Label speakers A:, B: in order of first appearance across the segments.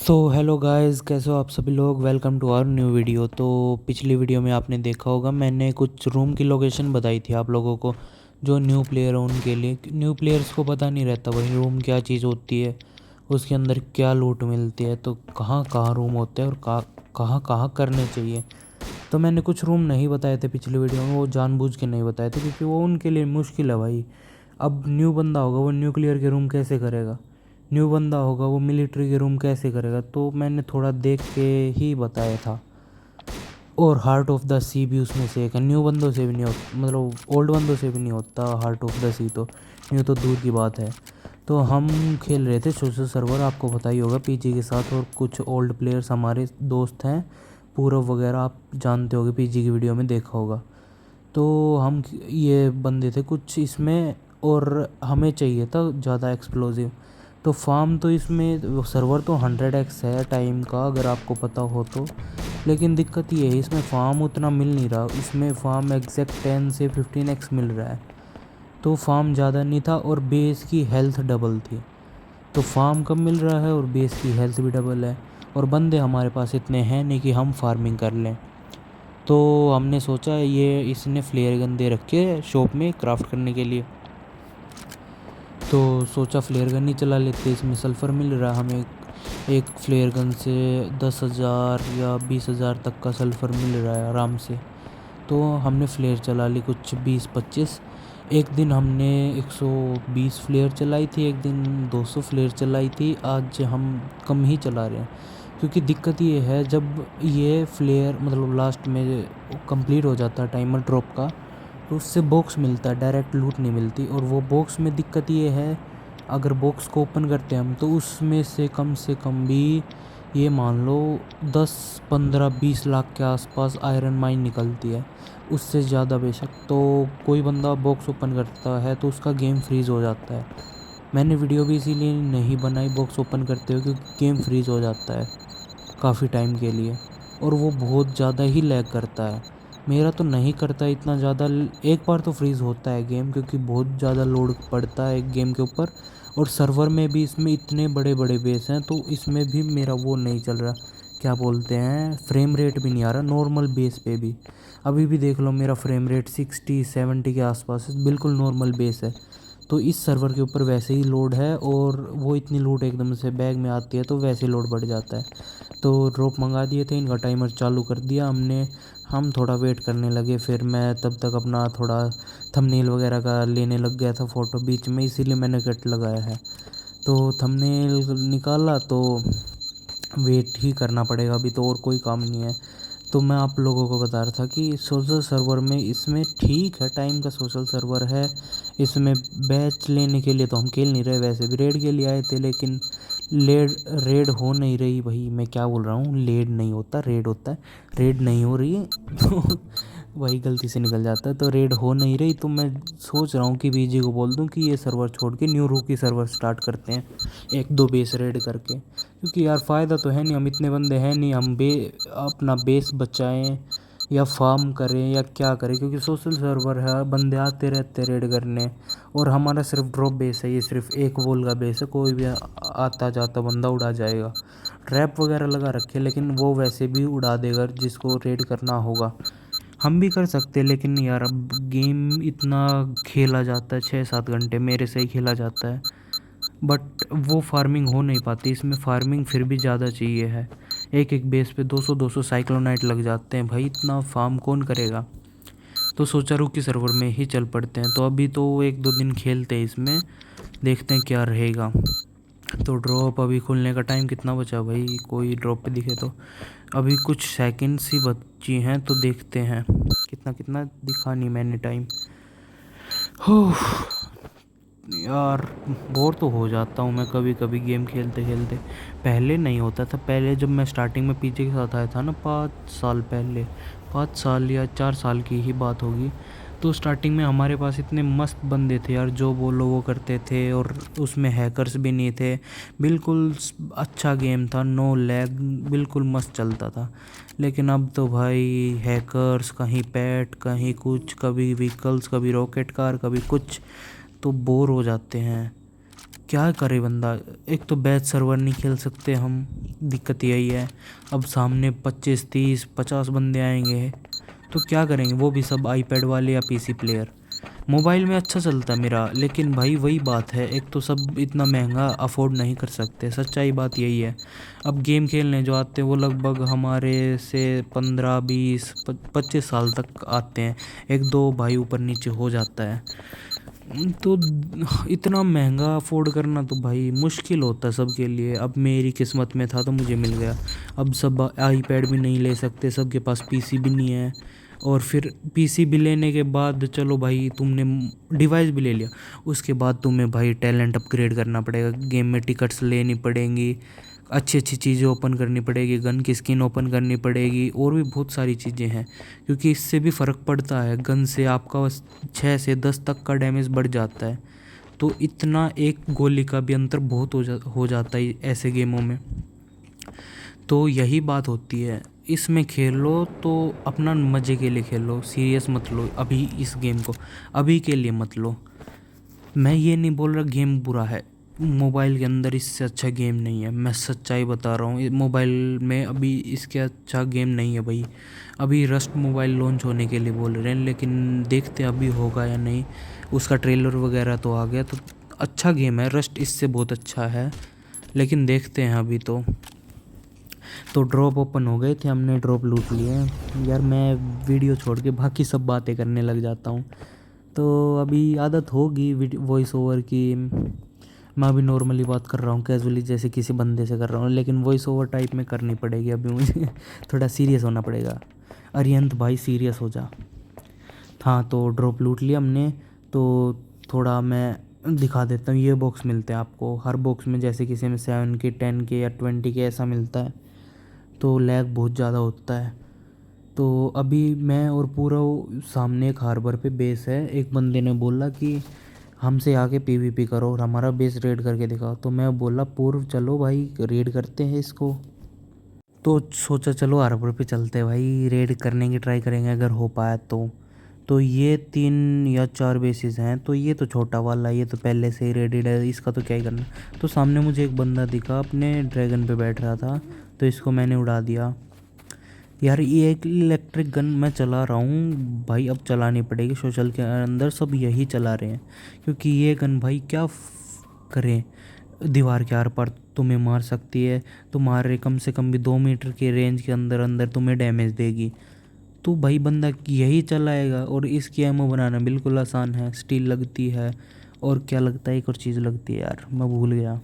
A: So hello guys, कैसे हो आप सभी लोग। Welcome to our new video. तो पिछली वीडियो में आपने देखा होगा, मैंने कुछ रूम की लोकेशन बताई थी आप लोगों को, जो न्यू प्लेयर हो उनके लिए। न्यू प्लेयर्स को पता नहीं रहता भाई रूम क्या चीज़ होती है, उसके अंदर क्या लूट मिलती है, तो कहाँ कहाँ रूम होते हैं और कहाँ कहाँ करने चाहिए। तो मैंने कुछ रूम नहीं बताए थे पिछली वीडियो में, वो जानबूझ के नहीं बताए थे क्योंकि वो उनके लिए मुश्किल है भाई। अब न्यू बंदा होगा वो न्यूक्लियर के रूम कैसे करेगा, न्यू बंदा होगा वो मिलिट्री के रूम कैसे करेगा, तो मैंने थोड़ा देख के ही बताया था। और हार्ट ऑफ द सी भी उसमें से एक है। न्यू बंदों से भी नहीं होता, मतलब ओल्ड बंदों से भी नहीं होता हार्ट ऑफ द सी, तो न्यू तो दूर की बात है। तो हम खेल रहे थे सोशल सर्वर, आपको पता ही होगा, पीजी के साथ, और कुछ ओल्ड प्लेयर्स हमारे दोस्त हैं, पूरव वगैरह आप जानते होगे, पीजी की वीडियो में देखा होगा। तो हम ये बंदे थे कुछ इसमें, और हमें चाहिए था ज़्यादा एक्सप्लोसिव। तो फार्म तो इसमें सर्वर तो 100x है टाइम का, अगर आपको पता हो तो। लेकिन दिक्कत ये है इसमें फार्म उतना मिल नहीं रहा, इसमें फार्म एग्जैक्ट 10 से 15x मिल रहा है। तो फार्म ज़्यादा नहीं था और बेस की हेल्थ डबल थी। तो फार्म कम मिल रहा है और बेस की हेल्थ भी डबल है, और बंदे हमारे पास इतने हैं नहीं कि हम फार्मिंग कर लें। तो हमने सोचा ये इसने फ्लेयर गन दे रखी है शॉप में क्राफ्ट करने के लिए, तो सोचा फ्लेयर गन ही चला लेते, इसमें सल्फ़र मिल रहा है हमें। एक फ्लेयर गन से 10,000 या 20,000 तक का सल्फ़र मिल रहा है आराम से। तो हमने फ्लेयर चला ली कुछ 20-25। एक दिन हमने 120 फ्लेयर चलाई थी, एक दिन 200 फ्लेयर चलाई थी। आज हम कम ही चला रहे हैं क्योंकि दिक्कत ये है, जब ये फ्लेयर मतलब लास्ट में कंप्लीट हो जाता है टाइमर ड्रॉप का, तो उससे बॉक्स मिलता है, डायरेक्ट लूट नहीं मिलती। और वो बॉक्स में दिक्कत ये है, अगर बॉक्स को ओपन करते हैं हम तो उसमें से कम भी ये मान लो 10-15-20 लाख के आसपास आयरन माइन निकलती है, उससे ज़्यादा बेशक। तो कोई बंदा बॉक्स ओपन करता है तो उसका गेम फ्रीज़ हो जाता है। मैंने वीडियो भी इसीलिए नहीं बनाई बॉक्स ओपन करते हुए, क्योंकि गेम फ्रीज़ हो जाता है काफ़ी टाइम के लिए, और वो बहुत ज़्यादा ही लैग करता है। मेरा तो नहीं करता इतना ज़्यादा, एक बार तो फ्रीज़ होता है गेम क्योंकि बहुत ज़्यादा लोड पड़ता है एक गेम के ऊपर। और सर्वर में भी इसमें इतने बड़े बड़े बेस हैं, तो इसमें भी मेरा वो नहीं चल रहा, क्या बोलते हैं, फ्रेम रेट भी नहीं आ रहा नॉर्मल बेस पे भी। अभी भी देख लो मेरा फ्रेम रेट 60-70 के आसपास है, बिल्कुल नॉर्मल बेस है। तो इस सर्वर के ऊपर वैसे ही लोड है, और वो इतनी लूट एकदम से बैग में आती है तो वैसे लोड बढ़ जाता है। तो ड्रॉप मंगा दिए थे, इनका टाइमर चालू कर दिया हमने। हम थोड़ा वेट करने लगे, फिर मैं तब तक अपना थोड़ा थंबनेल वगैरह का लेने लग गया था फ़ोटो बीच में, इसीलिए मैंने कट लगाया है। तो थंबनेल निकाला तो वेट ही करना पड़ेगा अभी, तो और कोई काम नहीं है। तो मैं आप लोगों को बता रहा था कि सोशल सर्वर में इसमें ठीक है, टाइम का सोशल सर्वर है। इसमें बैच लेने के लिए तो हम खेल नहीं रहे, वैसे भी रेड के लिए आए थे, लेकिन लेड रेड हो नहीं रही। भाई मैं क्या बोल रहा हूँ, लेड नहीं होता रेड होता है, रेड नहीं हो रही है तो वही गलती से निकल जाता है। तो रेड हो नहीं रही, तो मैं सोच रहा हूँ कि बीजी को बोल दूँ कि ये सर्वर छोड़ के न्यू रूकी सर्वर स्टार्ट करते हैं, एक दो बेस रेड करके। क्योंकि यार फ़ायदा तो है नहीं, हम इतने बंदे हैं नहीं, हम अपना बेस बचाएं या फार्म करें या क्या करें, क्योंकि सोशल सर्वर है, बंदे आते रहते रेड करने। और हमारा सिर्फ ड्रॉप बेस है, ये सिर्फ एक वॉल का बेस है, कोई भी आता जाता बंदा उड़ा जाएगा। ट्रैप वगैरह लगा रखे, लेकिन वो वैसे भी उड़ा देगा जिसको रेड करना होगा। हम भी कर सकते हैं, लेकिन यार अब गेम इतना खेला जाता है, 6-7 घंटे मेरे से ही खेला जाता है, बट वो फार्मिंग हो नहीं पाती। इसमें फार्मिंग फिर भी ज़्यादा चाहिए है, एक एक बेस पे 200-200 साइक्लोनाइट लग जाते हैं भाई, इतना फार्म कौन करेगा। तो सोचा रूकी सर्वर में ही चल पड़ते हैं। तो अभी तो 1-2 दिन खेलते हैं इसमें, देखते हैं क्या रहेगा। तो ड्रॉप अभी खुलने का टाइम कितना बचा भाई, कोई ड्रॉप पे दिखे तो। अभी कुछ सेकंड्स ही बची हैं, तो देखते हैं कितना कितना दिखा नहीं मैंने टाइम। हो यार, बोर तो हो जाता हूँ मैं कभी कभी गेम खेलते खेलते। पहले नहीं होता था, पहले जब मैं स्टार्टिंग में पीछे के साथ आया था ना, 5 साल पहले, 5 साल या 4 साल की ही बात होगी। तो स्टार्टिंग में हमारे पास इतने मस्त बंदे थे यार, जो बोलो वो करते थे, और उसमें हैकर्स भी नहीं थे। बिल्कुल अच्छा गेम था, नो लैग, बिल्कुल मस्त चलता था। लेकिन अब तो भाई हैकर्स, कहीं पैट, कहीं कुछ, कभी व्हीकल्स, कभी रॉकेट कार, कभी कुछ, तो बोर हो जाते हैं। क्या करे बंदा। एक तो बैच सर्वर नहीं खेल सकते हम, दिक्कत यही है। अब सामने 25 30 50 बंदे आएंगे तो क्या करेंगे, वो भी सब आईपैड वाले या पीसी प्लेयर। मोबाइल में अच्छा चलता है मेरा, लेकिन भाई वही बात है, एक तो सब इतना महंगा अफोर्ड नहीं कर सकते, सच्चाई बात यही है। अब गेम खेलने जो आते हैं वो लगभग हमारे से 15 20 25 साल तक आते हैं, एक दो भाई ऊपर नीचे हो जाता है। तो इतना महंगा अफोर्ड करना तो भाई मुश्किल होता है सबके लिए। अब मेरी किस्मत में था तो मुझे मिल गया। अब सब आईपैड भी नहीं ले सकते, सबके पास पीसी भी नहीं है। और फिर पीसी भी लेने के बाद चलो भाई तुमने डिवाइस भी ले लिया, उसके बाद तुम्हें भाई टैलेंट अपग्रेड करना पड़ेगा, गेम में टिकट्स लेनी पड़ेंगी, अच्छी अच्छी चीज़ें ओपन करनी पड़ेगी, गन की स्किन ओपन करनी पड़ेगी, और भी बहुत सारी चीज़ें हैं। क्योंकि इससे भी फ़र्क पड़ता है, गन से आपका 6 से 10 तक का डैमेज बढ़ जाता है। तो इतना एक गोली का भी अंतर बहुत हो जाता है ऐसे गेमों में। तो यही बात होती है, इसमें खेलो तो अपना मज़े के लिए खेलो, सीरियस मत लो अभी इस गेम को, अभी के लिए मत लो। मैं ये नहीं बोल रहा गेम बुरा है, मोबाइल के अंदर इससे अच्छा गेम नहीं है, मैं सच्चाई बता रहा हूँ। मोबाइल में अभी इसके अच्छा गेम नहीं है भाई। अभी रस्ट मोबाइल लॉन्च होने के लिए बोल रहे हैं, लेकिन देखते हैं अभी होगा या नहीं। उसका ट्रेलर वगैरह तो आ गया, तो अच्छा गेम है रस्ट, इससे बहुत अच्छा है, लेकिन देखते हैं अभी तो ड्रॉप ओपन हो गए थे, हमने ड्रॉप लूट लिए। यार मैं वीडियो छोड़ के बाकी सब बातें करने लग जाता हूँ, तो अभी आदत होगी वॉइस ओवर की। मैं अभी नॉर्मली बात कर रहा हूँ, कैजुअली जैसे किसी बंदे से कर रहा हूँ, लेकिन वॉइस ओवर टाइप में करनी पड़ेगी अभी मुझे थोड़ा सीरियस होना पड़ेगा। अरियंत भाई सीरियस हो जा। हाँ तो ड्रॉप लूट लिया हमने, तो थोड़ा मैं दिखा देता हूँ। ये बॉक्स मिलते हैं आपको हर बॉक्स में, जैसे किसी में 7 के 10 के या 20 के ऐसा मिलता है, तो लैग बहुत ज़्यादा होता है। तो अभी मैं और पूरा सामने एक हार्बर पे बेस है, एक बंदे ने बोला कि हमसे आके पीवीपी करो और हमारा बेस रेड करके दिखाओ। तो मैं बोला पूर्व चलो भाई रेड करते हैं इसको। तो सोचा चलो हार्बर पे चलते हैं भाई, रेड करने की ट्राई करेंगे अगर हो पाया तो ये 3 या 4 बेसिस हैं, तो ये तो छोटा वाला, ये तो पहले से ही रेडेड है, इसका तो क्या ही करना। तो सामने मुझे एक बंदा दिखा अपने ड्रैगन पे बैठ रहा था, तो इसको मैंने उड़ा दिया। यार ये एक इलेक्ट्रिक गन मैं चला रहा हूँ भाई, अब चलानी पड़ेगी, सोशल के अंदर सब यही चला रहे हैं। क्योंकि ये गन भाई क्या करें, दीवार के आर पार तुम्हें मार सकती है, तुम्हारे कम से कम भी 2 मीटर के रेंज के अंदर अंदर तुम्हें डैमेज देगी। तो भाई बंदा यही चलाएगा, और इसकी एमओ बनाना बिल्कुल आसान है, स्टील लगती है, और क्या लगता है एक और चीज़ लगती है यार मैं भूल गया,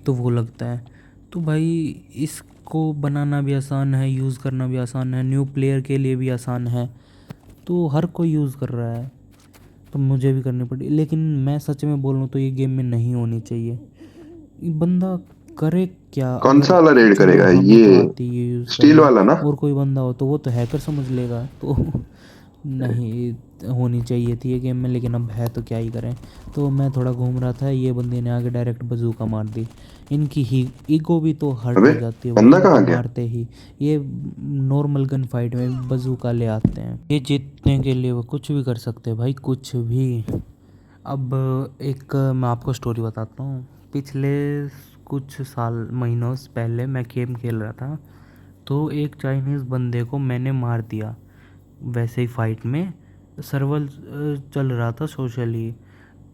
A: तो वो लगता है। तो भाई इसको बनाना भी आसान है, यूज़ करना भी आसान है, न्यू प्लेयर के लिए भी आसान है, तो हर कोई यूज़ कर रहा है, तो मुझे भी करनी पड़ी। लेकिन मैं सच में बोल रहा हूँ तो ये गेम में नहीं होनी चाहिए। ये बंदा करे क्या,
B: कौन सा
A: अगर
B: वाला रेड
A: चलो
B: करेगा
A: हमें तो
B: ये?
A: आती है ये यूज़
B: स्टील
A: करनी,
B: वाला ना?
A: और कोई बंदा हो तो वो तो हैकर समझ लेगा, तो नहीं होनी चाहिए थी ये गेम में, लेकिन अब है तो क्या ही करें। तो मैं थोड़ा घूम रहा था, ये बंदे ने आगे डायरेक्ट बजूका मार दी। इनकी ही ईगो भी तो हर्ट
B: अबे,
A: हो जाती है भाई
B: बंदा
A: इनको
B: कहाँ गया?
A: मारते ही। ये नॉर्मल गन फाइट में बजूका ले आते हैं, ये जीतने के लिए वो कुछ भी कर सकते हैं भाई, कुछ भी। अब एक मैं आपको स्टोरी बताता हूँ। पिछले कुछ साल महीनों से पहले मैं गेम खेल रहा था, तो एक चाइनीज़ बंदे को मैंने मार दिया वैसे ही फाइट में, सर्वर चल रहा था सोशली।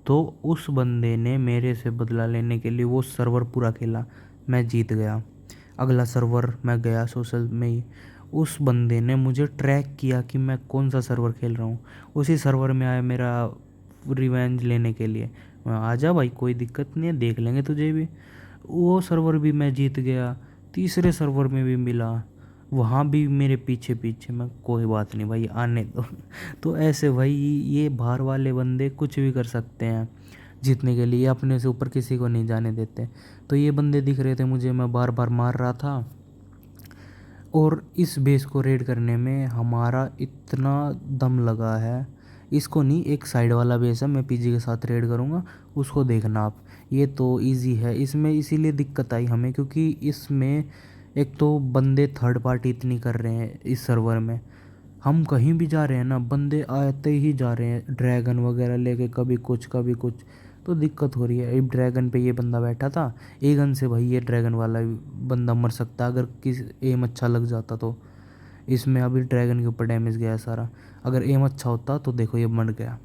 A: तो उस बंदे ने मेरे से बदला लेने के लिए वो सर्वर पूरा खेला, मैं जीत गया। अगला सर्वर मैं गया सोशल में ही, उस बंदे ने मुझे ट्रैक किया कि मैं कौन सा सर्वर खेल रहा हूँ, उसी सर्वर में आया मेरा रिवेंज लेने के लिए। मैं आजा भाई कोई दिक्कत नहीं है, देख लेंगे तुझे भी। वो सर्वर भी मैं जीत गया, तीसरे सर्वर में भी मिला, वहाँ भी मेरे पीछे पीछे। मैं कोई बात नहीं भाई आने दो तो ऐसे भाई ये बाहर वाले बंदे कुछ भी कर सकते हैं जीतने के लिए, अपने से ऊपर किसी को नहीं जाने देते। तो ये बंदे दिख रहे थे मुझे, मैं बार बार मार रहा था, और इस बेस को रेड करने में हमारा इतना दम लगा है। इसको नहीं, एक साइड वाला बेस है, मैं पीजी के साथ रेड करूँगा, उसको देखना आप। ये तो इजी है, इसमें इसीलिए दिक्कत आई हमें क्योंकि इसमें एक तो बंदे थर्ड पार्टी इतनी कर रहे हैं इस सर्वर में। हम कहीं भी जा रहे हैं ना, बंदे आते ही जा रहे हैं ड्रैगन वगैरह लेके, कभी कुछ कभी कुछ। तो दिक्कत हो रही है। अब ड्रैगन पे ये बंदा बैठा था, ए गन से भाई ये ड्रैगन वाला बंदा मर सकता अगर किस एम अच्छा लग जाता तो। इसमें अभी ड्रैगन के ऊपर डैमेज गया है सारा, अगर एम अच्छा होता तो देखो ये मर गया।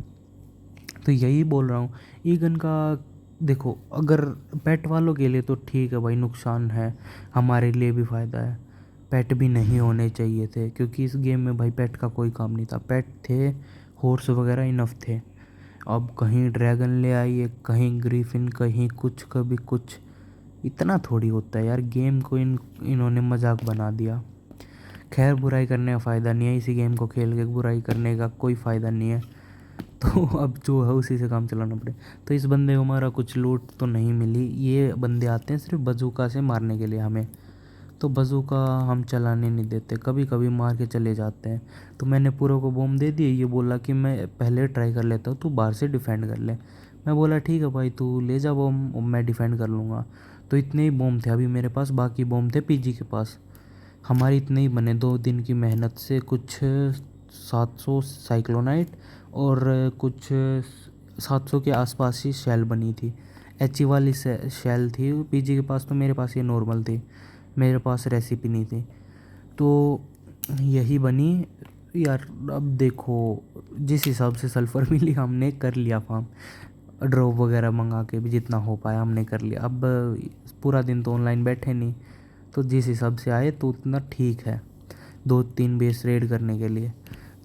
A: तो यही बोल रहा हूँ, ई गन का देखो अगर पेट वालों के लिए तो ठीक है भाई, नुकसान है, हमारे लिए भी फ़ायदा है। पेट भी नहीं होने चाहिए थे क्योंकि इस गेम में भाई पेट का कोई काम नहीं था। पेट थे, हॉर्स वगैरह इनफ थे। अब कहीं ड्रैगन ले आइए, कहीं ग्रीफिन, कहीं कुछ, कभी कुछ। इतना थोड़ी होता है यार, गेम को इन्होंने मजाक बना दिया। खैर बुराई करने का फ़ायदा नहीं है, इसी गेम को खेल के बुराई करने का कोई फ़ायदा नहीं है। तो अब जो है उसी से काम चलाना पड़े। तो इस बंदे को हमारा कुछ लूट तो नहीं मिली, ये बंदे आते हैं सिर्फ बजूका से मारने के लिए हमें। तो बजूका हम चलाने नहीं देते, कभी कभी मार के चले जाते हैं। तो मैंने पूरा को बॉम्ब दे दिए, ये बोला कि मैं पहले ट्राई कर लेता हूँ, तू बाहर से डिफेंड कर ले। मैं बोला ठीक है भाई, तू ले जा बॉम्ब, मैं डिफेंड कर लूँगा। तो इतने ही बॉम्ब थे अभी मेरे पास, बाकी बॉम्ब थे पीजी के पास। हमारी इतने ही बने 2 दिन की मेहनत से, कुछ 700 साइक्लोनाइट और कुछ 700 के आसपास ही शैल बनी थी। एच वाली शैल थी पीजी के पास, तो मेरे पास ये नॉर्मल थी, मेरे पास रेसिपी नहीं थी। तो यही बनी यार। अब देखो जिस हिसाब से सल्फ़र मिली हमने कर लिया फार्म, ड्रॉप वगैरह मंगा के भी जितना हो पाया हमने कर लिया। अब पूरा दिन तो ऑनलाइन बैठे नहीं, तो जिस हिसाब से आए तो उतना ठीक है। 2-3 बेस रेड करने के लिए,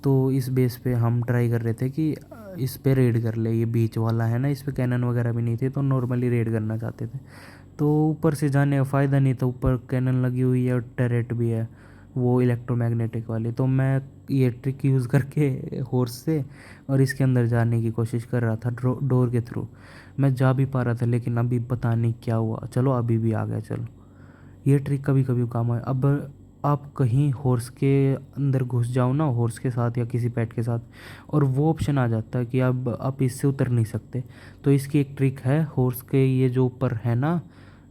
A: तो इस बेस पे हम ट्राई कर रहे थे कि इस पे रेड कर ले। ये बीच वाला है ना, इस पे कैनन वगैरह भी नहीं थे, तो नॉर्मली रेड करना चाहते थे। तो ऊपर से जाने का फ़ायदा नहीं था, ऊपर कैनन लगी हुई है और टरेट भी है वो इलेक्ट्रोमैग्नेटिक वाली। तो मैं ये ट्रिक यूज़ करके हॉर्स से और इसके अंदर जाने की कोशिश कर रहा था डोर के थ्रू। मैं जा भी पा रहा था, लेकिन अभी पता नहीं क्या हुआ। चलो अभी भी आ गया, चलो ये ट्रिक कभी कभी काम आए। अब आप कहीं हॉर्स के अंदर घुस जाओ ना, हॉर्स के साथ या किसी पेट के साथ, और वो ऑप्शन आ जाता है कि अब आप इससे उतर नहीं सकते। तो इसकी एक ट्रिक है, हॉर्स के ये जो ऊपर है ना,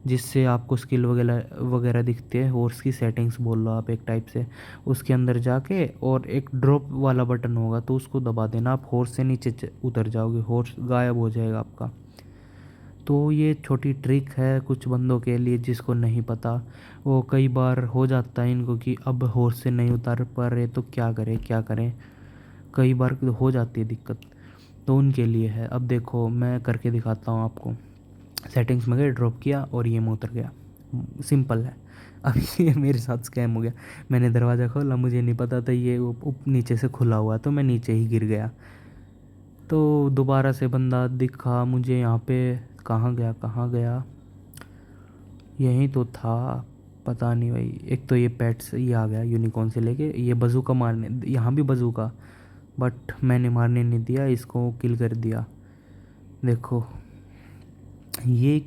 A: जिससे आपको स्किल वगैरह वगैरह दिखते हैं, हॉर्स की सेटिंग्स बोल लो आप एक टाइप से, उसके अंदर जाके और एक ड्रॉप वाला बटन होगा तो उसको दबा देना, आप हॉर्स से नीचे उतर जाओगे, हॉर्स गायब हो जाएगा आपका। तो ये छोटी ट्रिक है कुछ बंदों के लिए जिसको नहीं पता। वो कई बार हो जाता है इनको कि अब हॉर्स से नहीं उतार पा रहे तो क्या करें क्या करें, कई बार तो हो जाती है दिक्कत, तो उनके लिए है। अब देखो मैं करके दिखाता हूँ आपको। सेटिंग्स में गए, ड्रॉप किया और ये मैं उतर गया, सिंपल है। अब ये मेरे साथ स्कैम हो गया। मैंने दरवाज़ा खोला, मुझे नहीं पता था ये नीचे से खुला हुआ, तो मैं नीचे ही गिर गया। तो दोबारा से बंदा दिखा मुझे यहाँ पे, कहाँ गया कहाँ गया, यहीं तो था, पता नहीं भाई। एक तो ये पेट्स ये आ गया यूनिकॉर्न से लेके, ये बजूका मारने, यहाँ भी बजूका, बट मैंने मारने नहीं दिया, इसको किल कर दिया। देखो ये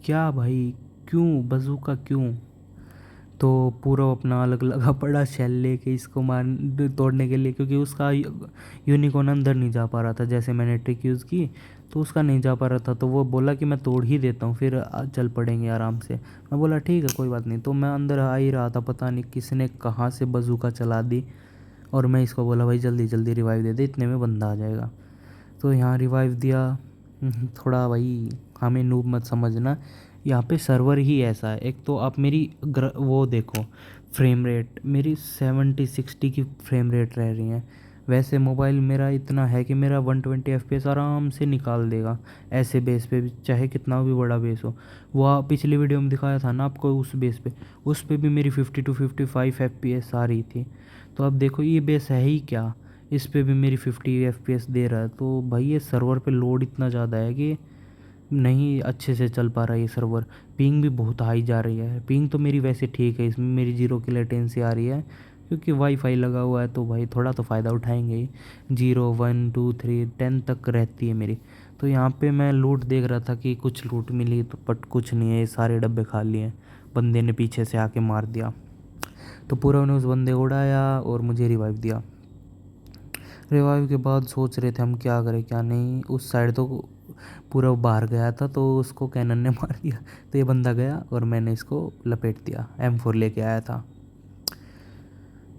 A: क्या भाई, क्यों बजूका क्यों? तो पूरा अपना अलग लगा पड़ा शेल लेके इसको मार तोड़ने के लिए, क्योंकि उसका यूनिकॉर्न अंदर नहीं जा पा रहा था। जैसे मैंने ट्रिक यूज़ की तो उसका नहीं जा पा रहा था, तो वो बोला कि मैं तोड़ ही देता हूँ, फिर चल पड़ेंगे आराम से। मैं बोला ठीक है कोई बात नहीं। तो मैं अंदर आ ही रहा था, पता नहीं किसने कहाँ से बजूका चला दी, और मैं इसको बोला भाई जल्दी जल्दी रिवाइव दे दे, इतने में बंदा आ जाएगा। तो यहाँ रिवाइव दिया। थोड़ा भाई हमें नूब मत समझना, यहाँ पे सर्वर ही ऐसा है। एक तो आप मेरी वो देखो, फ्रेम रेट मेरी 70-60 की फ्रेम रेट रह रही है। वैसे मोबाइल मेरा इतना है कि मेरा 120 FPS आराम से निकाल देगा ऐसे बेस पे भी, चाहे कितना भी बड़ा बेस हो। वो पिछली वीडियो में दिखाया था ना आपको, उस पे भी मेरी 50-55 FPS आ रही थी। तो अब देखो ये बेस है ही क्या, इस पे भी मेरी 50 FPS दे रहा है। तो भाई ये सर्वर पे लोड इतना ज़्यादा है कि नहीं अच्छे से चल पा रहा है ये सर्वर। पिंग भी बहुत हाई जा रही है, पिंग तो मेरी वैसे ठीक है, इसमें मेरी 0 की लेटेंसी आ रही है क्योंकि वाईफाई लगा हुआ है, तो भाई थोड़ा तो फ़ायदा उठाएंगे ही। 0, 1, 2, 3, 10 तक रहती है मेरी। तो यहाँ पे मैं लूट देख रहा था कि कुछ लूट मिली, तो बट कुछ नहीं है, ये सारे डब्बे खाली हैं। बंदे ने पीछे से आके मार दिया, तो पूरा उन्हें उस बंदे को उड़ाया और मुझे रिवाइव दिया। रिवाइव के बाद सोच रहे थे हम क्या करें क्या नहीं, उस साइड तो पूरा बाहर गया था, तो उसको कैनन ने मार दिया। तो ये बंदा गया और मैंने इसको लपेट दिया, M4 लेके आया था।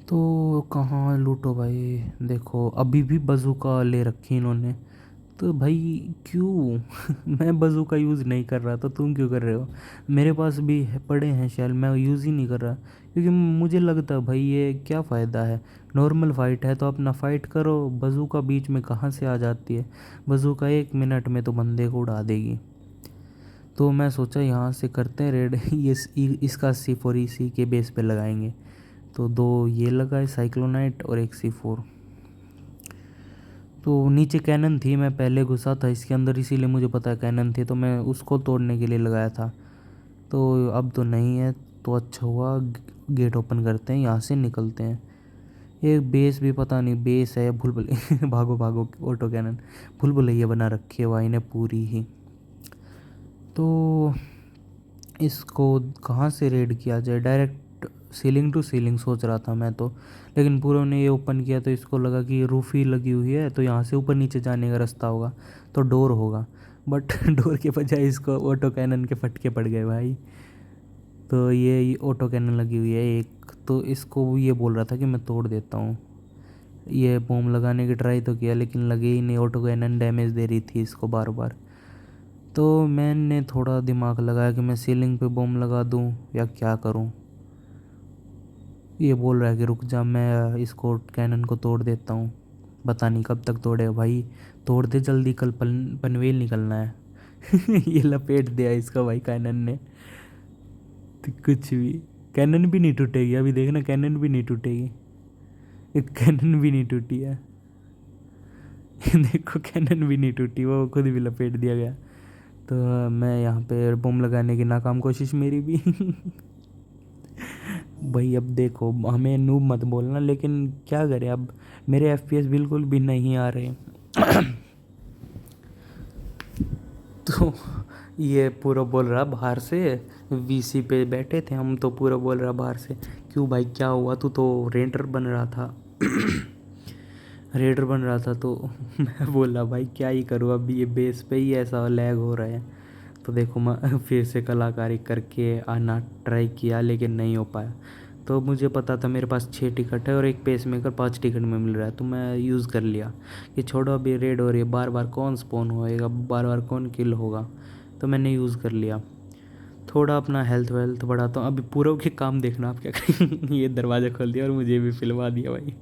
A: तो कहाँ लूटो भाई, देखो अभी भी बजूका ले रखी इन्होंने। तो भाई क्यों मैं बज़ू का यूज़ नहीं कर रहा तो तुम क्यों कर रहे हो? मेरे पास भी पड़े हैं शैल, मैं यूज़ ही नहीं कर रहा क्योंकि मुझे लगता है भाई ये क्या फ़ायदा है। नॉर्मल फाइट है तो अपना फाइट करो, बज़ू का बीच में कहाँ से आ जाती है? बज़ू का 1 मिनट में तो बंदे को उड़ा देगी। तो मैं सोचा यहाँ से करते हैं रेड इसका C4 इसी के बेस पे लगाएंगे। तो 2 ये लगाए साइक्लोनाइट और एक C4। तो नीचे कैनन थी, मैं पहले घुसा था इसके अंदर इसीलिए मुझे पता है कैनन थी, तो मैं उसको तोड़ने के लिए लगाया था। तो अब तो नहीं है, तो अच्छा हुआ। गेट ओपन करते हैं, यहाँ से निकलते हैं। ये बेस भी पता नहीं बेस है या भूल भुलैया भागो भागो ऑटो कैनन, भूल भुलैया बना रखी है भाई ने पूरी ही। तो इसको कहाँ से रेड किया जाए? डायरेक्ट सीलिंग टू सीलिंग सोच रहा था मैं तो, लेकिन पूरों ने ये ओपन किया तो इसको लगा कि रूफ ही लगी हुई है तो यहाँ से ऊपर नीचे जाने का रास्ता होगा, तो डोर होगा। बट डोर के बजाय इसको ऑटो कैनन के फटके पड़ गए भाई। तो ये ऑटो कैनन लगी हुई है एक, तो इसको ये बोल रहा था कि मैं तोड़ देता हूँ। ये बॉम्ब लगाने की ट्राई तो किया लेकिन लगे ही नहीं, ऑटो कैनन डैमेज दे रही थी इसको बार बार। तो मैंने थोड़ा दिमाग लगाया कि मैं सीलिंग पे बॉम्ब लगा दूं या क्या करूं। ये बोल रहा है कि रुक जा, मैं इसको कैनन को तोड़ देता हूँ। पता नहीं कब तक तोड़ेगा भाई, तोड़ दे जल्दी, कल पनवेल निकलना है। ये लपेट दिया इसका भाई कैनन ने, तो कुछ भी। कैनन भी नहीं टूटेगी अभी, देखना कैनन भी नहीं टूटेगी। एक कैनन भी नहीं टूटी है। देखो कैनन भी नहीं टूटी, वो खुद भी लपेट दिया गया। तो मैं यहाँ पे बम लगाने की नाकाम कोशिश मेरी भी। भाई अब देखो, हमें नूब मत बोलना, लेकिन क्या करें अब, मेरे FPS बिल्कुल भी नहीं आ रहे। तो ये पूरा बोल रहा बाहर से, VC पे बैठे थे हम, तो पूरा बोल रहा बाहर से, क्यों भाई क्या हुआ? तू तो रेडर बन रहा था। रेडर बन रहा था तो मैं बोला भाई क्या ही करूँ, अब ये बेस पे ही ऐसा लैग हो रहा है। तो देखो मैं फिर से कलाकारी करके आना ट्राई किया लेकिन नहीं हो पाया। तो मुझे पता था मेरे पास 6 टिकट है और एक पेस मेकर 5 टिकट में मिल रहा है, तो मैं यूज़ कर लिया कि छोड़ो अभी रेड हो रही है, बार बार कौन स्पॉन होएगा, बार बार कौन किल होगा। तो मैंने यूज़ कर लिया। थोड़ा अपना हेल्थ वेल्थ बढ़ाता हूँ। अभी पूरा के काम देखना आप क्या करें। ये दरवाज़ा खोल दिया और मुझे भी फिलवा दिया भाई।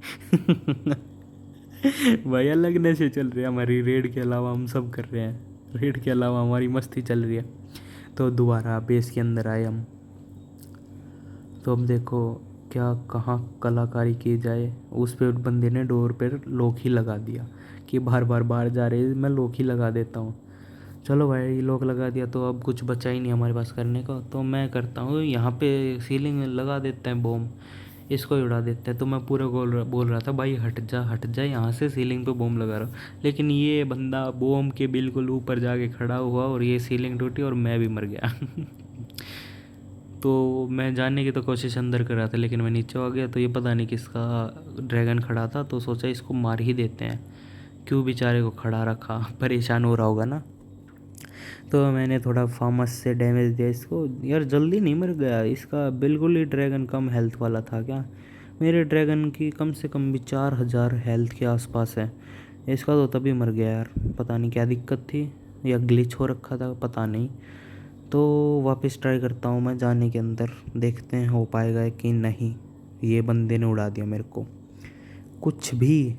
A: भाई अलग नशे चल रहे हैं हमारी, रेड के अलावा हम सब कर रहे हैं, रेड के अलावा हमारी मस्ती चल रही है। तो दोबारा बेस के अंदर आए हम। तो अब देखो क्या कहाँ कलाकारी की जाए। उस पे बंदे ने डोर पर लॉक ही लगा दिया कि बार बार बाहर जा रहे, मैं लॉक ही लगा देता हूँ। चलो भाई लॉक लगा दिया तो अब कुछ बचा ही नहीं हमारे पास करने का, तो मैं करता हूँ यहाँ पे सीलिंग लगा देते हैं बॉम्ब, इसको ही उड़ा देते हैं। तो मैं पूरा बोल रहा था भाई हट जा यहाँ से, सीलिंग पे बॉम्ब लगा रहा हूँ, लेकिन ये बंदा बॉम्ब के बिल्कुल ऊपर जाके खड़ा हुआ और ये सीलिंग टूटी और मैं भी मर गया। तो मैं जानने की तो कोशिश अंदर कर रहा था लेकिन मैं नीचे आ गया, तो ये पता नहीं किसका ड्रैगन खड़ा था, तो सोचा इसको मार ही देते हैं, क्यों बेचारे को खड़ा रखा, परेशान हो रहा होगा ना। तो मैंने थोड़ा फार्मस से डैमेज दिया इसको। यार जल्दी नहीं मर गया, इसका बिल्कुल ही ड्रैगन कम हेल्थ वाला था क्या? मेरे ड्रैगन की कम से कम भी 4000 हेल्थ के आसपास है, इसका तो तभी मर गया यार। पता नहीं क्या दिक्कत थी, या ग्लिच हो रखा था, पता नहीं। तो वापस ट्राई करता हूँ मैं जाने के अंदर, देखते हैं हो पाएगा कि नहीं। ये बंदे ने उड़ा दिया मेरे को कुछ भी।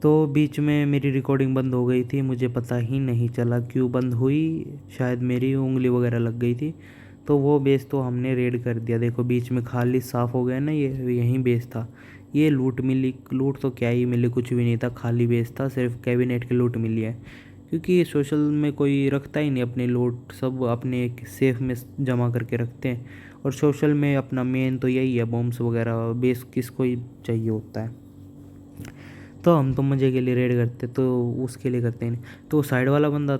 A: तो बीच में मेरी रिकॉर्डिंग बंद हो गई थी, मुझे पता ही नहीं चला क्यों बंद हुई, शायद मेरी उंगली वगैरह लग गई थी। तो वो बेस तो हमने रेड कर दिया, देखो बीच में खाली साफ़ हो गया ना, ये यहीं बेस था। ये लूट मिली, लूट तो क्या ही मिली, कुछ भी नहीं था, खाली बेस था, सिर्फ कैबिनेट की लूट मिली है। क्योंकि सोशल में कोई रखता ही नहीं अपने लूट, सब अपने एक सेफ में जमा करके रखते हैं। और सोशल में अपना मेन तो यही है, बॉम्ब्स वगैरह, बेस किसको ही चाहिए होता है। तो हम तो मज़े के लिए रेड करते, तो उसके लिए करते नहीं। तो साइड वाला बंदा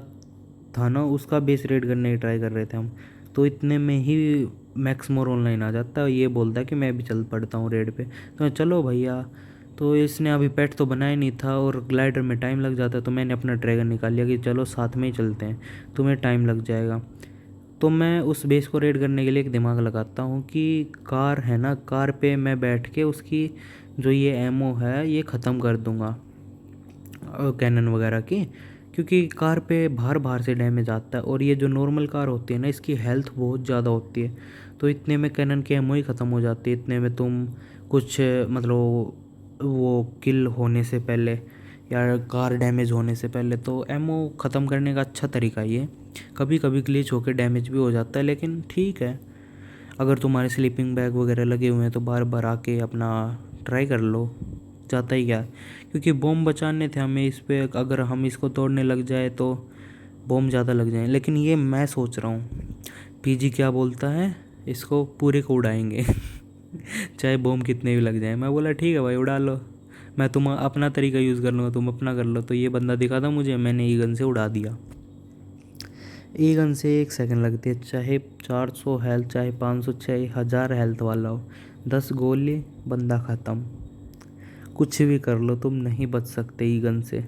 A: था ना, उसका बेस रेड करने की ट्राई कर रहे थे हम। तो इतने में ही मैक्स मोर ऑनलाइन आ जाता है, ये बोलता है कि मैं भी चल पड़ता हूँ रेड पे। तो चलो भैया। तो इसने अभी पेट तो बनाया नहीं था और ग्लाइडर में टाइम लग जाता है, तो मैंने अपना ड्रैगन निकाल लिया कि चलो साथ में ही चलते हैं, तुम्हें टाइम लग जाएगा। तो मैं उस बेस को रेड करने के लिए एक दिमाग लगाता हूँ कि कार है ना, कार पे मैं बैठ के उसकी जो ये एमओ है ये ख़त्म कर दूँगा कैनन वगैरह की, क्योंकि कार पे बाहर बाहर से डैमेज आता है, और ये जो नॉर्मल कार होती है ना, इसकी हेल्थ बहुत ज़्यादा होती है। तो इतने में कैनन की एमओ ही ख़त्म हो जाती है, इतने में तुम कुछ मतलब वो किल होने से पहले या कार डैमेज होने से पहले तो एमओ ख़त्म करने का अच्छा तरीका ये। कभी कभी ग्लिच होकर डैमेज भी हो जाता है, लेकिन ठीक है, अगर तुम्हारे स्लीपिंग बैग वगैरह लगे हुए हैं तो बार बार आके अपना ट्राई कर लो, जाता ही क्या। क्योंकि बॉम्ब बचाने थे हमें इस पे, अगर हम इसको तोड़ने लग जाए तो बॉम्ब ज़्यादा लग जाए। लेकिन ये मैं सोच रहा हूँ, पीजी क्या बोलता है, इसको पूरे को उड़ाएंगे चाहे बॉम्ब कितने भी लग जाए। मैं बोला ठीक है भाई उड़ा लो, मैं तुम अपना तरीका यूज़ कर लूँगा, तुम अपना कर लो। तो ये बंदा दिखा था मुझे, मैंने ई गन से उड़ा दिया। ई गन से 1 सेकंड लगती है, चाहे 400 हेल्थ, चाहे 500, चाहे 1000 हेल्थ वाला हो, 10 गोली बंदा ख़त्म। कुछ भी कर लो, तुम नहीं बच सकते ई गन से।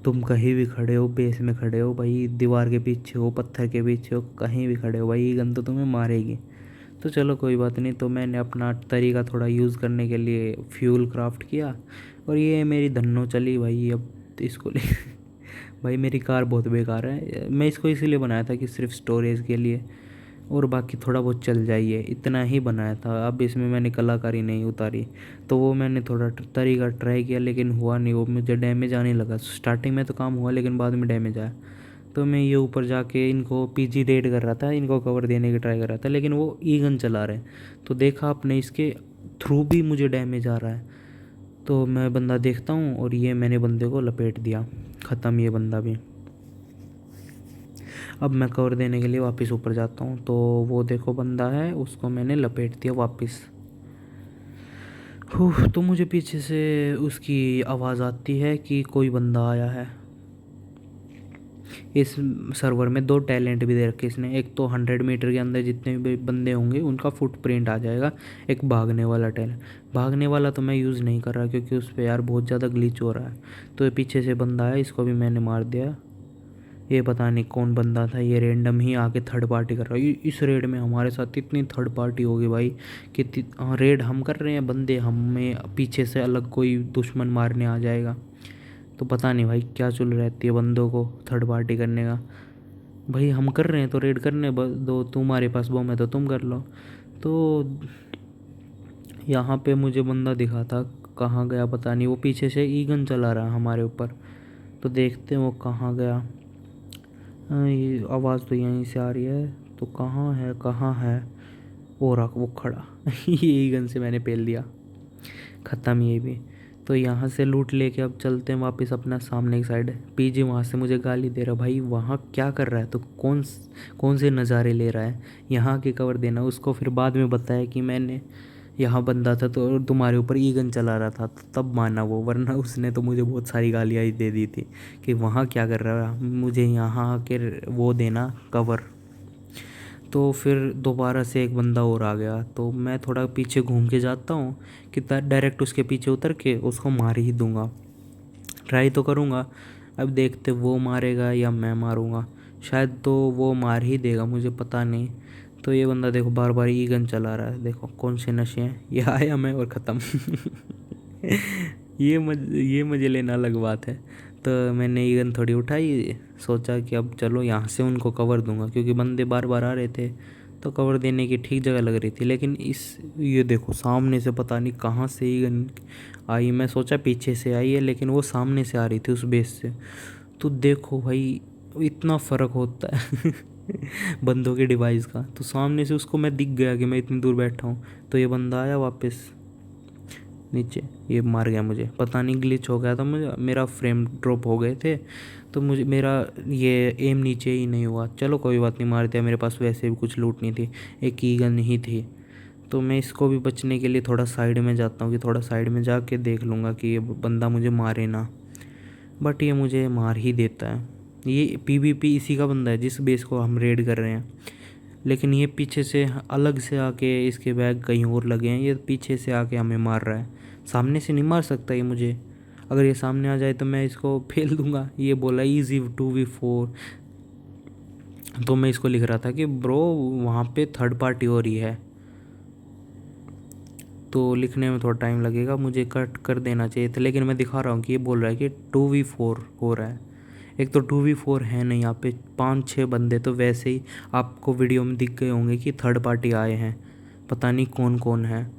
A: तुम कहीं भी खड़े हो, बेस में खड़े हो भाई, दीवार के पीछे हो, पत्थर के पीछे हो, कहीं भी खड़े हो भाई, ई गन तो तुम्हें मारेगी। तो चलो कोई बात नहीं, तो मैंने अपना तरीका थोड़ा यूज़ करने के लिए फ्यूल क्राफ्ट किया, और ये मेरी धन्नो चली भाई। अब इसको ले भाई मेरी कार बहुत बेकार है, मैं इसको इसीलिए बनाया था कि सिर्फ स्टोरेज के लिए, और बाकी थोड़ा बहुत चल जाइए, इतना ही बनाया था। अब इसमें मैंने कलाकारी नहीं उतारी, तो वो मैंने थोड़ा तरीका ट्राई किया, लेकिन हुआ नहीं, वो मुझे डैमेज आने लगा। स्टार्टिंग में तो काम हुआ, लेकिन बाद में डैमेज आया। तो मैं ये ऊपर जाके इनको पीजी रेड कर रहा था, इनको कवर देने की ट्राई कर रहा था, लेकिन वो ई गन चला रहे, तो देखा आपने इसके थ्रू भी मुझे डैमेज आ रहा है। तो मैं बंदा देखता हूँ, और ये मैंने बंदे को लपेट दिया, ख़त्म ये बंदा भी। अब मैं कवर देने के लिए वापस ऊपर जाता हूँ, तो वो देखो बंदा है, उसको मैंने लपेट दिया वापस। तो मुझे पीछे से उसकी आवाज़ आती है कि कोई बंदा आया है। इस सर्वर में 2 टैलेंट भी दे रखे इसने, एक तो 100 मीटर के अंदर जितने भी बंदे होंगे उनका फुटप्रिंट आ जाएगा, एक भागने वाला टैलेंट। भागने वाला तो मैं यूज़ नहीं कर रहा, क्योंकि उस पर यार बहुत ज़्यादा ग्लिच हो रहा है। तो ये पीछे से बंदा है, इसको भी मैंने मार दिया। ये पता नहीं कौन बंदा था, ये रैंडम ही आके थर्ड पार्टी कर रहा है। इस रेड में हमारे साथ इतनी थर्ड पार्टी होगी भाई कि रेड हम कर रहे हैं, बंदे हमें पीछे से अलग कोई दुश्मन मारने आ जाएगा। तो पता नहीं भाई क्या चल रहती है बंदों को थर्ड पार्टी करने का। भाई हम कर रहे हैं तो रेड करने दो, तुम्हारे पास बम है तो तुम कर लो। तो यहाँ पे मुझे बंदा दिखा था, कहाँ गया पता नहीं, वो पीछे से ई गन चला रहा है हमारे ऊपर। तो देखते हैं वो कहाँ गया। ये आवाज़ तो यहीं से आ रही है, तो कहाँ है कहाँ है, वो रहा वो खड़ा ये ई गन से मैंने पेल दिया, ख़त्म ये भी। तो यहाँ से लूट लेके अब चलते हैं वापस अपना सामने की साइड। पीजी वहाँ से मुझे गाली दे रहा, भाई वहाँ क्या कर रहा है, तो कौन से नज़ारे ले रहा है, यहाँ के कवर देना। उसको फिर बाद में बताया कि मैंने यहाँ बंदा था तो तुम्हारे ऊपर ई गन चला रहा था, तो तब माना वो, वरना उसने तो मुझे बहुत सारी गालियाँ ही दे दी थी कि वहाँ क्या कर रहा है, मुझे यहाँ के वो देना कवर। तो फिर दोबारा से एक बंदा और आ गया, तो मैं थोड़ा पीछे घूम के जाता हूँ कि डायरेक्ट उसके पीछे उतर के उसको मार ही दूँगा, ट्राई तो करूँगा। अब देखते वो मारेगा या मैं मारूँगा, शायद तो वो मार ही देगा, मुझे पता नहीं। तो ये बंदा देखो बार बार ई गन चला रहा है, देखो कौन से नशे हैं, ये आया मैं और ख़त्म ये मुझे लेना अलग बात है। तो मैंने ई गन थोड़ी उठाई, सोचा कि अब चलो यहाँ से उनको कवर दूंगा, क्योंकि बंदे बार बार आ रहे थे, तो कवर देने की ठीक जगह लग रही थी। लेकिन ये देखो सामने से पता नहीं कहाँ से ई गन आई, मैं सोचा पीछे से आई है, लेकिन वो सामने से आ रही थी उस बेस से। तो देखो भाई इतना फ़र्क होता है बंदों के डिवाइस का। तो सामने से उसको मैं दिख गया कि मैं इतनी दूर बैठा हूँ, तो ये बंदा आया वापस नीचे, ये मार गया मुझे, पता नहीं ग्लिच हो गया था, मुझे मेरा फ्रेम ड्रॉप हो गए थे, तो मुझे मेरा ये एम नीचे ही नहीं हुआ। चलो कोई बात नहीं, मार दिया, मेरे पास वैसे भी कुछ लूट नहीं थी, एक की गन ही थी। तो मैं इसको भी बचने के लिए थोड़ा साइड में जाता हूँ कि थोड़ा साइड में जाके देख लूँगा कि ये बंदा मुझे मारे ना, बट ये मुझे मार ही देता है। ये पीवीपी इसी का बंदा है जिस बेस को हम रेड कर रहे हैं, लेकिन ये पीछे से अलग से आके इसके बैग कहीं और लगे हैं, ये पीछे से आके हमें मार रहा है, सामने से नहीं मार सकता ये मुझे। अगर ये सामने आ जाए तो मैं इसको फेल दूंगा। ये बोला इजी 2v4, तो मैं इसको लिख रहा था कि ब्रो वहाँ पे थर्ड पार्टी हो रही है, तो लिखने में थोड़ा टाइम लगेगा, मुझे कट कर देना चाहिए था, लेकिन मैं दिखा रहा हूँ कि ये बोल रहा है कि 2v4 हो रहा है। एक तो 2v4 है नहीं यहाँ पे, 5-6 बंदे तो वैसे ही आपको वीडियो में दिख गए होंगे कि थर्ड पार्टी आए हैं, पता नहीं कौन कौन है।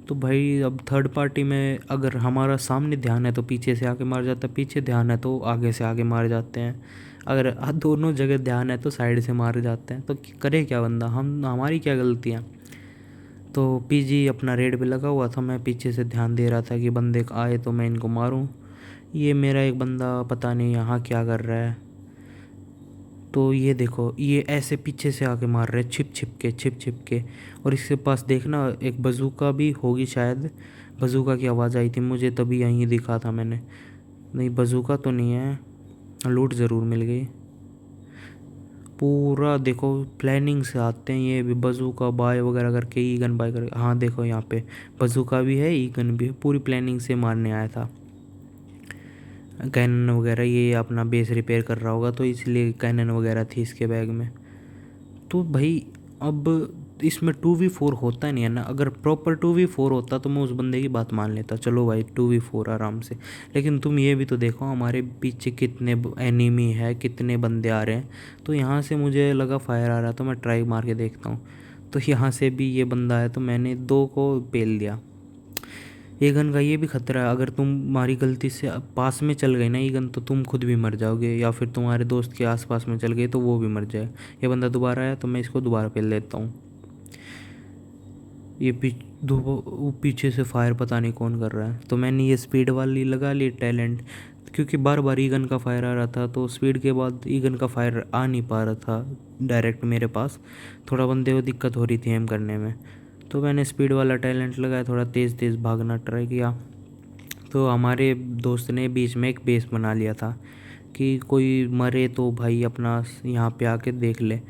A: तो भाई अब थर्ड पार्टी में अगर हमारा सामने ध्यान है तो पीछे से आके मार जाता है, पीछे ध्यान है तो आगे से आगे मार जाते हैं, अगर दोनों जगह ध्यान है तो साइड से मार जाते हैं। तो करे क्या बंदा, हम हमारी क्या गलतियाँ। तो पीजी अपना रेड पे लगा हुआ था, मैं पीछे से ध्यान दे रहा था कि बंदे आए तो मैं इनको मारूं। ये मेरा एक बंदा पता नहीं यहाँ क्या कर रहा है। तो ये देखो, ये ऐसे पीछे से आके मार रहे छिप छिप के। और इसके पास देखना एक बजूका भी होगी शायद, बजूका की आवाज़ आई थी मुझे तभी यहीं दिखा था मैंने। नहीं बजूका तो नहीं है, लूट ज़रूर मिल गई। पूरा देखो प्लानिंग से आते हैं ये भी, बजूका बाय वगैरह करके ई गन बाय करके। हाँ देखो यहाँ पे बजूका भी है, ई गन भी है, पूरी प्लानिंग से मारने आया था। कैनन वगैरह ये अपना बेस रिपेयर कर रहा होगा तो इसलिए कैनन वगैरह थी इसके बैग में। तो भाई अब इसमें 2v4 होता नहीं है ना, अगर प्रॉपर 2v4 होता तो मैं उस बंदे की बात मान लेता, चलो भाई 2v4 आराम से। लेकिन तुम ये भी तो देखो हमारे पीछे कितने एनिमी है, कितने बंदे आ रहे हैं। तो यहाँ से मुझे लगा फायर आ रहा तो मैं ट्राई मार के देखता हूँ, तो यहाँ से भी ये बंदा है तो मैंने 2 को पेल दिया। ये गन का ये भी खतरा है, अगर तुम्हारी गलती से पास में चल गई ना ये गन तो तुम खुद भी मर जाओगे, या फिर तुम्हारे दोस्त के आसपास में चल गई तो वो भी मर जाए। ये बंदा दोबारा आया तो मैं इसको दोबारा पेल देता हूँ। ये पीछे से फायर पता नहीं कौन कर रहा है, तो मैंने ये स्पीड वाली लगा ली टैलेंट, क्योंकि बार बार ई गन का फायर आ रहा था तो स्पीड के बाद ई गन का फायर आ नहीं पा रहा था डायरेक्ट मेरे पास, थोड़ा बंदे को दिक्कत हो रही थी एम करने में। तो मैंने स्पीड वाला टैलेंट लगाया, थोड़ा तेज़ तेज़ भागना ट्राई किया। तो हमारे दोस्त ने बीच में एक बेस बना लिया था कि कोई मरे तो भाई अपना यहाँ पे आके देख ले।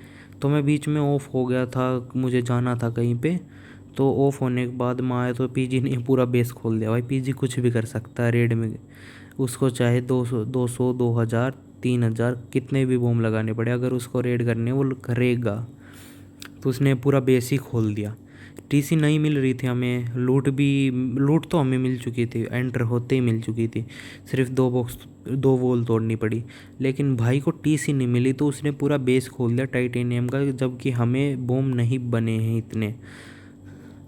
A: तो मैं बीच में ऑफ हो गया था, मुझे जाना था कहीं पे, तो ऑफ होने के बाद मैं आया तो पीजी ने पूरा बेस खोल दिया। भाई पीजी कुछ भी कर सकता है रेड में, उसको चाहे 200 2000 3000 कितने भी बम लगाने पड़े, अगर उसको रेड करने वो करेगा। तो उसने पूरा बेस ही खोल दिया। टीसी नहीं मिल रही थी हमें, लूट तो हमें मिल चुकी थी, एंटर होते ही मिल चुकी थी, सिर्फ 2 वॉल तोड़नी पड़ी। लेकिन भाई को टीसी नहीं मिली तो उसने पूरा बेस खोल दिया टाइटेनियम का, जबकि हमें बम नहीं बने हैं इतने।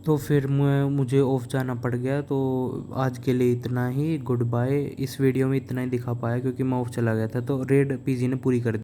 A: तो फिर मुझे ऑफ जाना पड़ गया। तो आज के लिए इतना ही, गुड बाय। इस वीडियो में इतना ही दिखा पाया क्योंकि मैं ऑफ चला गया था, तो रेड पीजी ने पूरी कर दी।